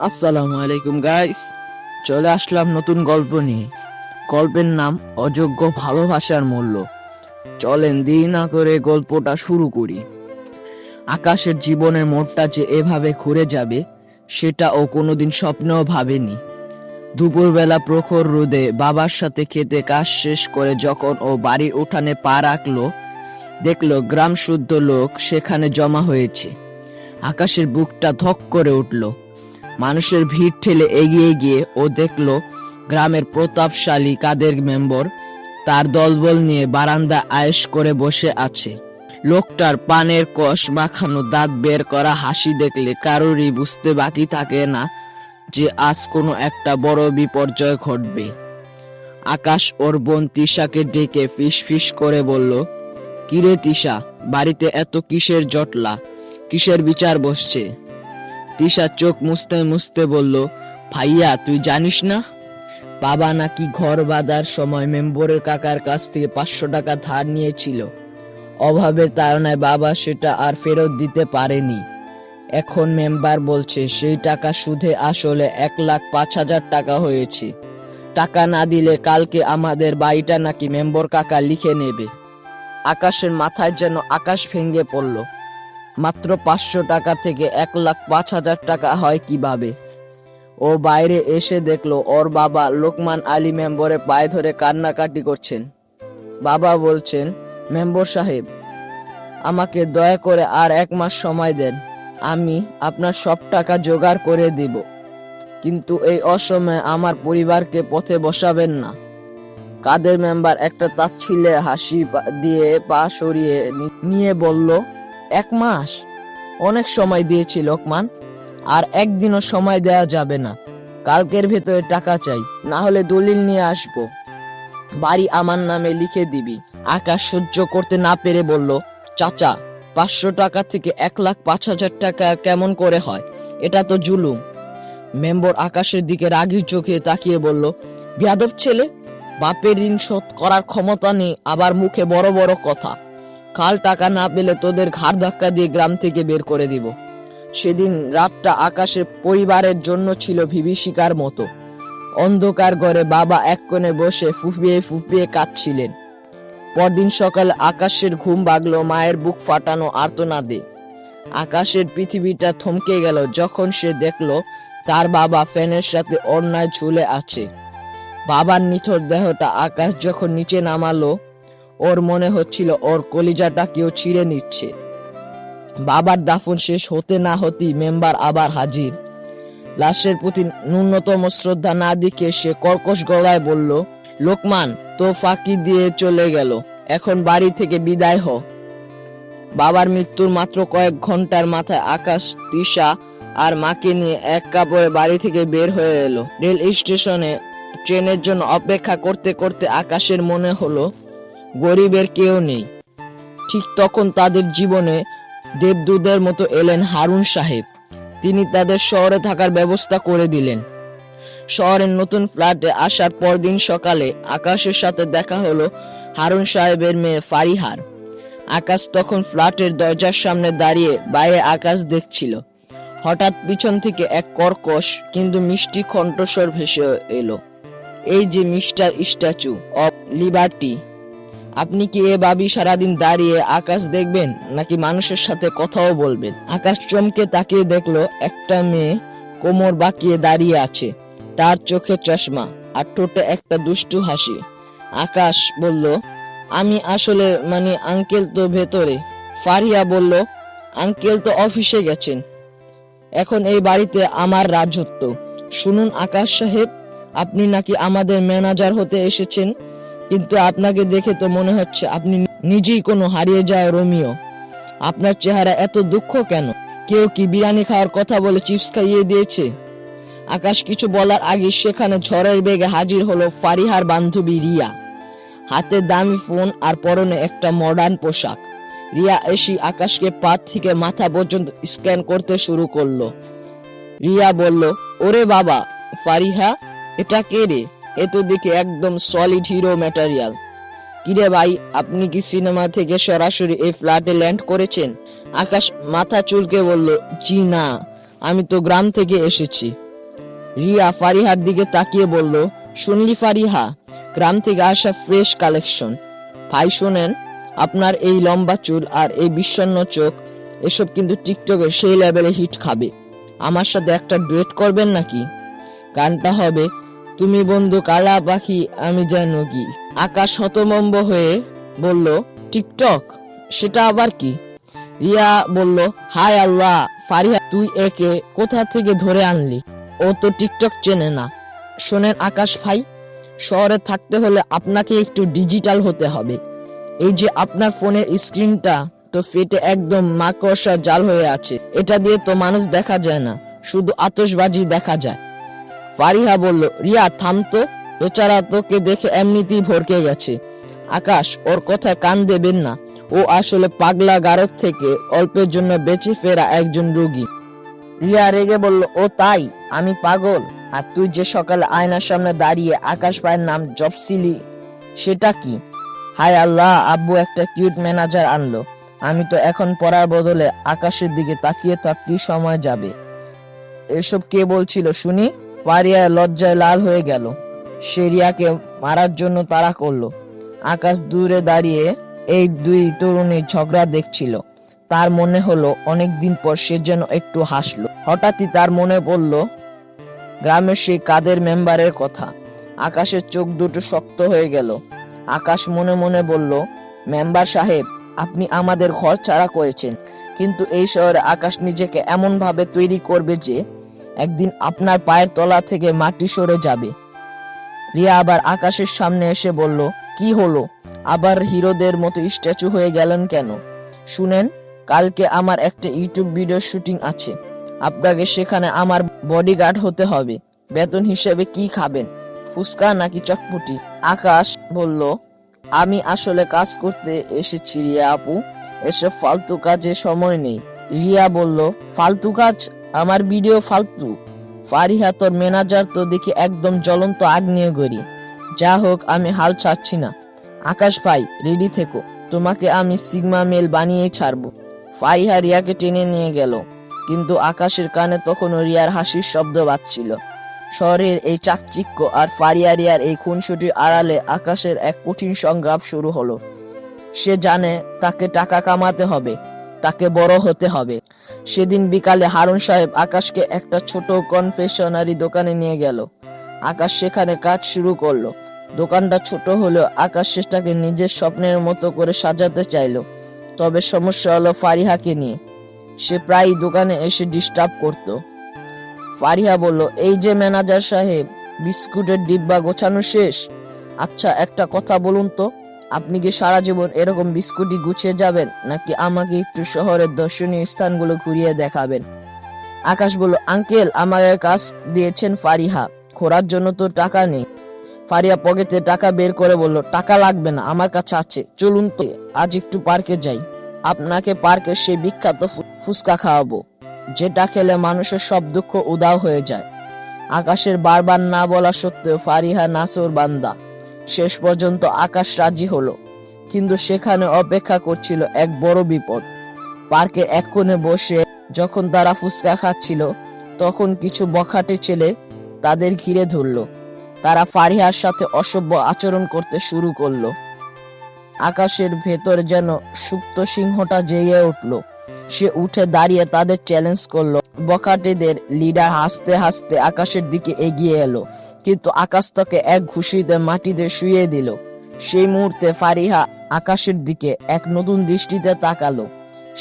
আসসালামু আলাইকুম গাইস, চলে আসলাম নতুন গল্প নিয়ে। গল্পের নাম অযোগ্য ভালোবাসার মূল্য। চলেন দেরি না করে গল্পটা শুরু করি। আকাশের জীবনের মোড়টা যে এভাবে ঘুরে যাবে সেটা ও কোনোদিন স্বপ্নেও ভাবেনি। দুপুরবেলা প্রখর রোদে বাবার সাথে খেতে কাজ শেষ করে যখন ও বাড়ির উঠানে পা রাখলো, দেখলো গ্রাম শুদ্ধ লোক সেখানে জমা হয়েছে। আকাশের বুকটা ধক করে উঠল। মানুষের ভিড় ঠেলে এগিয়ে গিয়ে ও দেখলো গ্রামের প্রতাপশালী কাদের মেম্বার তার দলবল নিয়ে বারান্দা আয়েশ করে বসে আছে। লোকটার পানের কষ মাখানো দাঁত বের করা হাসি দেখলে কারোরই বুঝতে বাকি থাকে না যে আজ কোনো একটা বড় বিপর্যয় ঘটবে। আকাশ ওর বোন তিশাকে ডেকে ফিস ফিস করে বলল, কিরে তিশা, বাড়িতে এত কিসের জটলা, কিসের বিচার বসছে? তিশা চোখ মুছতে মুছতে বলল, ভাইয়া তুই জানিস না, বাবা নাকি ঘর বাঁধার সময় মেম্বরের কাকার কাছ থেকে 500 টাকা ধার নিয়েছিল। অভাবের তাড়নায় বাবা সেটা আর ফেরত দিতে পারেনি। এখন মেম্বার বলছে সেই টাকা সুদে আসলে 1,05,000 টাকা হয়েছে। টাকা না দিলে কালকে আমাদের বাড়িটা নাকি মেম্বর কাকা লিখে নেবে। আকাশের মাথায় যেন আকাশ ভেঙে পড়ল। মাত্র 500 টাকা থেকে 1,05,000 টাকা হয় কিভাবে? ও বাইরে এসে দেখলো ওর বাবা লোকমান আলী মেম্বরের পায়ে ধরে কান্নাকাটি করছেন। বাবা বলছেন, মেম্বর সাহেব, আমাকে দয়া করে আর 1 মাস সময় দেন, আমি আপনার সব টাকা জোগাড় করে দিব, কিন্তু এই অসময়ে আমার পরিবারকে পথে বসাবেন না। কাদের মেম্বার একটা তাচ্ছিল্যে হাসি দিয়ে পা সরিয়ে নিয়ে বলল, 1 মাস? অনেক সময় দিয়েছি লোকমান, আর একদিনও সময় দেওয়া যাবে না। কালকের ভেতরে টাকা চাই, না হলে দলিল নিয়ে আসবো, বাড়ি আমার নামে লিখে দিবি। আকাশ সহ্য করতে না পেরে বলল, চাচা, 500 টাকা থেকে 1,05,000 টাকা কেমন করে হয়? এটা তো জুলুম। মেম্বার আকাশের দিকে রাগী চোখে তাকিয়ে বলল, বেয়াদব ছেলে, বাপের ঋণ শোধ করার ক্ষমতা নেই, আবার মুখে বড় বড় কথা। কাল টাকা না পেলে তোদের ঘাড় ধাক্কা দিয়ে গ্রাম থেকে বের করে দিব। সেদিন রাতটা আকাশের পরিবারের জন্য ছিল বিভীষিকার মতো। অন্ধকার ঘরে বাবা এক কোণে বসে ফুঁপিয়ে ফুঁপিয়ে কাঁদছিলেন। পরদিন সকালে আকাশের ঘুম ভাঙল মায়ের বুক ফাটানো আর্তনাদে। আকাশের পৃথিবীটা থমকে গেল যখন সে দেখলো তার বাবা ফ্যানের সাথে অন্যায় ঝুলে আছে। বাবার নিথর দেহটা আকাশ যখন নিচে নামালো, ওর মনে হচ্ছিল ওর কলিজাটা কেউ ছিঁড়ে নিচ্ছে। বাবার দাফন শেষ হতে না হতেই মেম্বার আবার হাজির। লাশের প্রতি ন্যূনতম শ্রদ্ধা না দিকে সে কর্কশ গলায় বলল, লোকমান তো ফাঁকি দিয়ে চলে গেল, এখন বাড়ি থেকে বিদায় হ। বাবার মৃত্যুর মাত্র কয়েক ঘন্টার মাথায় আকাশ, তিশা আর মাকে নিয়ে এক কাপড়ে বাড়ি থেকে বের হয়ে এলো। রেল স্টেশনে ট্রেনের জন্য অপেক্ষা করতে করতে আকাশের মনে হলো গরিবের কেউ নেই। ঠিক তখন তাদের জীবনে দেবদূতের মতো এলেন হারুন সাহেব। তিনি তাদের শহরে থাকার ব্যবস্থা করে দিলেন। শহরের নতুন ফ্ল্যাটে আসার পরদিন সকালে আকাশের সাথে দেখা হলো হারুন সাহেবের মেয়ে ফারিহার। আকাশ তখন ফ্ল্যাটের দরজার সামনে দাঁড়িয়ে বাইরে আকাশ দেখছিল। হঠাৎ পিছন থেকে এক কর্কশ কিন্তু মিষ্টি কণ্ঠস্বর ভেসে এলো, এই যে মিস্টার স্ট্যাচু অফ লিবার্টি, আপনি কি এভাবেই সারাদিন দাঁড়িয়ে আকাশ দেখবেন নাকি মানুষের সাথে কথাও বলবেন? আকাশ চমকে তাকিয়ে দেখলো একটা মেয়ে কোমর বাঁকিয়ে দাঁড়িয়ে আছে, তার চোখে চশমা আর ঠোঁটে একটা দুষ্টু হাসি। আকাশ বলল, আমি আসলে আঙ্কেল তো ভেতরে। ফারিয়া বলল, আঙ্কেল তো অফিসে গেছেন, এখন এই বাড়িতে আমার রাজত্ব। শুনুন আকাশ সাহেব, আপনি নাকি আমাদের ম্যানেজার হতে এসেছেন, কিন্তু আপনাকে দেখে তো মনে হচ্ছে আপনি নিজেই কোনো হারিয়ে যাওয়া রোমিও। আপনার চেহারা এত দুঃখ কেন? কেউ কি বিরিয়ানি খাওয়ার কথা বলে চিপস খাইয়ে দিয়েছে? আকাশ কিছু বলার আগে সেখানে ঝড়ের বেগে হাজির হলো ফারিহার বান্ধবী রিয়া। হাতে দামি ফোন আর পরনে একটা মডার্ন পোশাক। রিয়া এসে আকাশকে পা থেকে মাথা পর্যন্ত স্ক্যান করতে শুরু করলো। রিয়া বলল, ওরে বাবা ফারিহা, এটা কে রে? এ তো দেখে একদম সলিড হিরো ম্যাটেরিয়াল। কিরে ভাই, আপনি কি সিনেমা থেকে সরাসরি এই ফ্ল্যাটে ল্যান্ড করেছেন? আকাশ মাথা চুলকে বলল, জি না, আমি তো গ্রাম থেকে এসেছি। রিয়া ফারিহার দিকে তাকিয়ে বলল, শুনলি ফারিহা, গ্রাম থেকে আসা ফ্রেশ কালেকশন। ভাই শোনেন, আপনার এই লম্বা চুল আর এই বিষণ্ণ চোখ, এসব কিন্তু টিকটকে সেই লেভেলে হিট খাবে। আমার সাথে একটা ডুয়েট করবেন নাকি? গানটা হবে, তুমি বন্ধু কালা পাখি আমি যেন কি। আকাশ হতভম্ব হয়ে বলল, টিকটক? সেটা আবার কি? রিয়া বলল, হায় আল্লাহ, ফারিহা তুই একে কোথা থেকে ধরে আনলি? ও তো টিকটক চেনে না। শোনেন আকাশ ভাই, শহরে থাকতে হলে আপনাকে একটু ডিজিটাল হতে হবে। এই যে আপনার ফোনের স্ক্রিনটা তো ফেটে একদম মাকড়সা জাল হয়ে আছে, এটা দিয়ে তো মানুষ দেখা যায় না, শুধু আতশবাজি দেখা যায়। ফারিহা বলল, রিয়া থাম তো, বেচারা তোকে দেখে এমনিতেই ভরকে গেছে। আকাশ, ওর কথায় কান দেবেন না, ও আসলে পাগলা গারদ থেকে অল্পের জন্য বেঁচে ফেরা একজন রোগী। রিয়া রেগে বলল, ও তাই? আমি পাগল? আর তুই যে সকালে আয়নার সামনে দাঁড়িয়ে আকাশ ভাইয়ের নাম জপছিলি, সেটা কি? হায় আল্লাহ, আব্বু একটা কিউট ম্যানেজার আনলো। আমি তো এখন পড়ার বদলে আকাশের দিকে তাকিয়ে থাকতেই সময় যাবে। এসব কে বলছিল শুনি? ফারিয়া লজ্জায় লাল হয়ে গেল। সে রিয়াকে মারার জন্য তাড়া করলো। আকাশ দূরে দাঁড়িয়ে এই দুই তরুণীর ঝগড়া দেখছিল। তার মনে হলো অনেকদিন পর সে যেন একটু হাসলো। হঠাৎই তার মনে পড়ল গ্রামের সেই কাদের মেম্বারের কথা। আকাশের চোখ দুটো শক্ত হয়ে গেল। আকাশ মনে মনে বলল, মেম্বার সাহেব, আপনি আমাদের ঘর ছাড়া করেছেন, কিন্তু এই শহরে আকাশ নিজেকে এমন ভাবে তৈরি করবে যে একদিন আপনার পায়ের তলা থেকে মাটি সরে যাবে। রিয়া আবার আকাশের সামনে এসে বলল, কি হলো, আবার হিরোদের মতো স্ট্যাচু হয়ে গেলেন কেন? শুনেন, কালকে আমার একটা ইউটিউব ভিডিও শুটিং আছে, আপনাকে সেখানে আমার বডিগার্ড হতে হবে। বেতন হিসেবে কি খাবেন, ফুচকা নাকি চটপটি? আকাশ বলল, আমি আসলে কাজ করতে এসেছি রিয়া আপু, এসব ফালতু কাজে সময় নেই। রিয়া বলল, ফালতু কাজ? আমার ভিডিও ফালতু? ফারিহা তোর ম্যানেজার তো দেখি একদম জ্বলন্ত আগ্নেয়গিরি। যা হোক, আমি হাল ছাড়ছি না। আকাশ ভাই, রেডি থেকো, তোমাকে আমি সিগমা মেল বানিয়ে ছাড়বো। ফারিহা রিয়াকে টেনে নিয়ে গেল, কিন্তু আকাশের কানে তখনও রিয়ার হাসির শব্দ বাজছিল। শহরের এই চাকচিক্য আর ফারিয়া রিয়ার এই খুনসুটির আড়ালে আকাশের এক কঠিন সংগ্রাম শুরু হলো। সে জানে তাকে টাকা কামাতে হবে, তাকে বড় হতে হবে। সেদিন বিকালে হারুন সাহেব আকাশকে একটা ছোট কনফেকশনারি দোকানে নিয়ে গেল। আকাশ সেখানে কাজ শুরু করলো। দোকানটা ছোট হলেও আকাশ সেটাকে নিজের স্বপ্নের মতো করে সাজাতে চাইলো। তবে সমস্যা হলো ফারিহাকে নিয়ে। সে প্রায় দোকানে এসে ডিস্টার্ব করত। ফারিহা বলল, এই যে ম্যানেজার সাহেব, বিস্কুটের ডিব্বা গোছানো শেষ? আচ্ছা একটা কথা বলুন তো, আপনি কি সারা জীবন এরকম বিস্কুটই গুছিয়ে যাবেন, নাকি আমাকে একটু শহরের দর্শনীয় স্থানগুলো ঘুরিয়ে দেখাবেন? আকাশ বলল, আঙ্কেল, আমাকে কাজ দিয়েছেন ফারিহা, ঘোরার জন্য তো টাকা নেই। ফারিহা পকেটে টাকা বের করে বলল, টাকা লাগবে না, আমার কাছে আছে, চলুন তো আজ একটু পার্কে যাই। আপনাকে পার্কের সেই বিখ্যাত ফুচকা খাওয়াবো, যেটা খেলে মানুষের সব দুঃখ উধাও হয়ে যায়। আকাশের বারবার না বলা সত্ত্বেও ফারিহা নাসর বান্দা। শেষ পর্যন্ত আকাশ রাজি হলো, কিন্তু সেখানে অপেক্ষা করছিল এক বড় বিপদ। পার্কের এক কোণে বসে যখন তারা ফুচকা খাচ্ছিল, তখন কিছু বখাটে ছেলে তাদের ঘিরে ধরলো। তারা ফারিহার সাথে অসভ্য আচরণ করতে শুরু করলো। আকাশের ভেতরে যেন সুপ্ত সিংহটা জেগে উঠলো। সে উঠে দাঁড়িয়ে তাদের চ্যালেঞ্জ করলো। বখাটেদের লিডার হাসতে হাসতে আকাশের দিকে এগিয়ে এলো, কিন্তু আকাশ তাকে এক ঘুষিতে মাটিতে শুইয়ে দিল। সেই মুহূর্তে ফারিহা আকাশের দিকে এক নতুন দৃষ্টিতে তাকালো।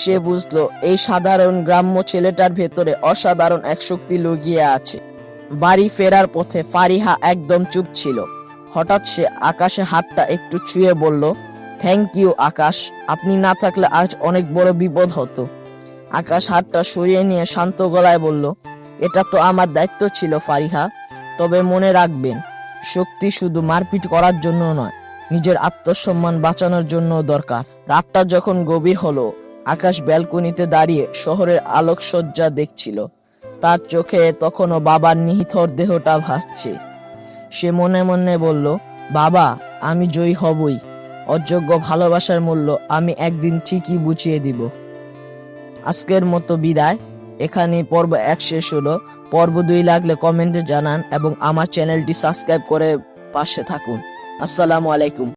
সে বুঝলো এই সাধারণ গ্রাম্য ছেলেটার ভেতরে অসাধারণ এক শক্তি লুকিয়ে আছে। বাড়ি ফেরার পথে ফারিহা একদম চুপ ছিল। হঠাৎ সে আকাশে হাতটা একটু ছুঁয়ে বলল, থ্যাংক ইউ আকাশ, আপনি না থাকলে আজ অনেক বড় বিপদ হতো। আকাশ হাতটা সরিয়ে নিয়ে শান্ত গলায় বলল, এটা তো আমার দায়িত্ব ছিল ফারিহা, তবে মনে রাখবেন, শক্তি শুধু মারপিট করার জন্য নয়, নিজের আত্মসম্মান বাঁচানোর জন্য দরকার। রাতটা যখন গভীর হলো, আকাশ ব্যালকনিতে দাঁড়িয়ে শহরের আলোকসজ্জা দেখছিল। তার চোখে তখনও বাবার নিথর দেহটা ভাসছে। সে মনে মনে বলল, বাবা, আমি জয়ী হবই। অযোগ্য ভালোবাসার মূল্য আমি একদিন ঠিকই বুঝিয়ে দিব। আজকের মতো বিদায়। এখানেই পর্ব 1 শেষ হলো। পর্ব 2 লাগলে কমেন্টে জানান এবং আমার চ্যানেলটি সাবস্ক্রাইব করে পাশে থাকুন। আসসালামু আলাইকুম।